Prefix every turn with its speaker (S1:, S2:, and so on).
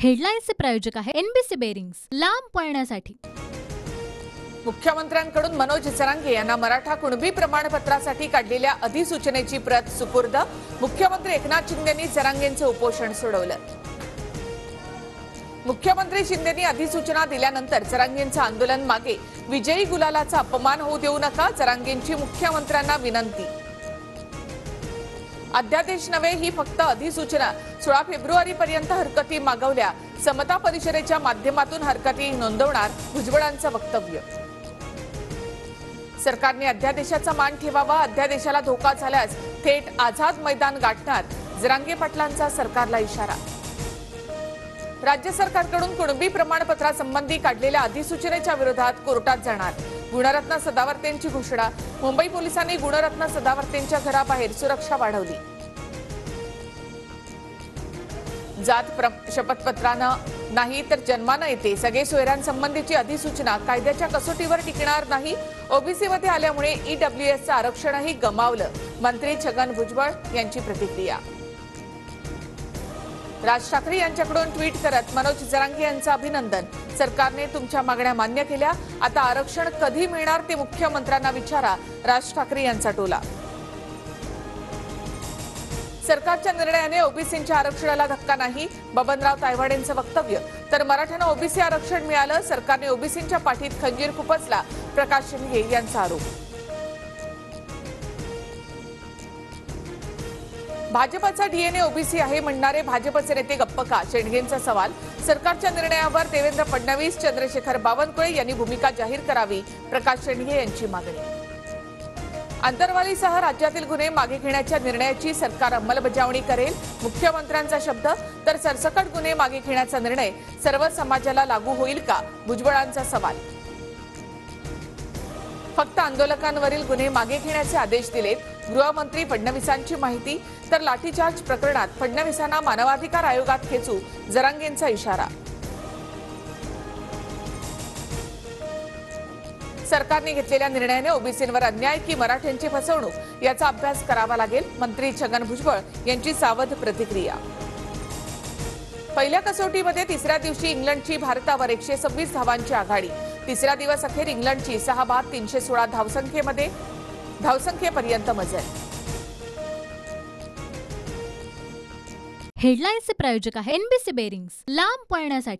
S1: हेडलाईन्सचे प्रायोजक आहे NBC bearings, लांब पळण्यासाठी।
S2: मुख्यमंत्र्यांकडून मनोज जरांगे यांना मराठा कुणबी प्रमाणपत्रासाठी काढलेल्या अधिसूचनेची प्रत सुपूर्द। मुख्यमंत्री एकनाथ शिंदेंनी जरांगेंचे उपोषण सोडवलं। मुख्यमंत्री शिंदेंनी अधिसूचना दिल्यानंतर जरांगेंचं आंदोलन मागे। विजयी गुलालाचा अपमान होऊ देऊ नका, जरांगेंची मुख्यमंत्र्यांना विनंती। अध्यादेश नव्हे, ही फक्त अधिसूचना। 16 फेब्रुवारीपर्यंत हरकती मागवल्या। समता परिषदेच्या माध्यमातून हरकती नोंदवणार, भुजबळांचं वक्तव्य। सरकारने अध्यादेशाचा मान ठेवावा, अध्यादेशाला धोका झाल्यास थेट आझाद मैदान गाठणार, जरांगे पाटलांचा सरकारला इशारा। राज्य सरकारकडून कुणबी प्रमाणपत्रासंबंधी काढलेल्या अधिसूचनेच्या विरोधात कोर्टात जाणार, गुणरत्न सदावर्तेंची घोषणा। मुंबई पोलिसांनी गुणरत्न सदावर्तेंच्या घराबाहेर सुरक्षा वाढवली। जात शपथपत्रानं नाही तर जन्मानं येते, सगळे सोयऱ्यांसंबंधीची अधिसूचना कायद्याच्या कसोटीवर टिकणार नाही। ओबीसीमध्ये आल्यामुळे ईडब्ल्यूएसचं आरक्षणही गमावलं, मंत्री छगन भुजबळ यांची प्रतिक्रिया। राज ठाकरे यांच्याकडून ट्विट करत मनोज जरांगे यांचं अभिनंदन, सरकारने तुमच्या मागण्या मान्य केल्या, आता आरक्षण कधी मिळणार ते मुख्यमंत्र्यांना विचारा, राज ठाकरे यांचा टोला। सरकारच्या निर्णयाने ओबीसींच्या आरक्षणाला धक्का नाही, बबनराव तायवाडेंचं वक्तव्य। तर मराठ्यांना ओबीसी आरक्षण मिळालं, सरकारने ओबीसींच्या पाठीत खंजीर खुपसला, प्रकाश शेंडगे यांचा आरोप। भाजपचा डीएनए ओबीसी आहे म्हणणारे भाजपचे नेते गप्प का, शेंडगेंचा सवाल। सरकारच्या निर्णयावर देवेंद्र फडणवीस, चंद्रशेखर बावनकुळे यांनी भूमिका जाहीर करावी, प्रकाश शेंडगे यांची मागणी। अंतरवालीसह राज्यातील गुन्हे मागे घेण्याच्या निर्णयाची सरकार अंमलबजावणी करेल, मुख्यमंत्र्यांचा शब्द। तर सरसकट गुन्हे मागे घेण्याचा निर्णय सर्व समाजाला लागू होईल का, भुजबळांचा सवाल। फक्त आंदोलकांवरील गुन्हे मागे घेण्याचे आदेश दिलेत, गृहमंत्री फडणवीसांची माहिती। तर लाठीचार्ज प्रकरणात फडणवीसांना मानवाधिकार आयोगात खेचू, जरांगेंचा इशारा। सरकारने घेतलेल्या निर्णयाने ओबीसींवर अन्याय की मराठ्यांची फसवणूक याचा अभ्यास करावा लागेल, मंत्री छगन भुजबळ यांची सावध प्रतिक्रिया। पहिल्या कसोटीमध्ये तिसऱ्या दिवशी इंग्लंडची भारतावर 126 धावांची आघाडी। तिसरा दिवस अखेर इंग्लंडची 6 बाद 316 धावसंख्येपर्यंत मजल।
S1: हेडलाईन्सचे प्रायोजक आहे एनबीसी बेरिंग्स, लांब पळण्यासाठी।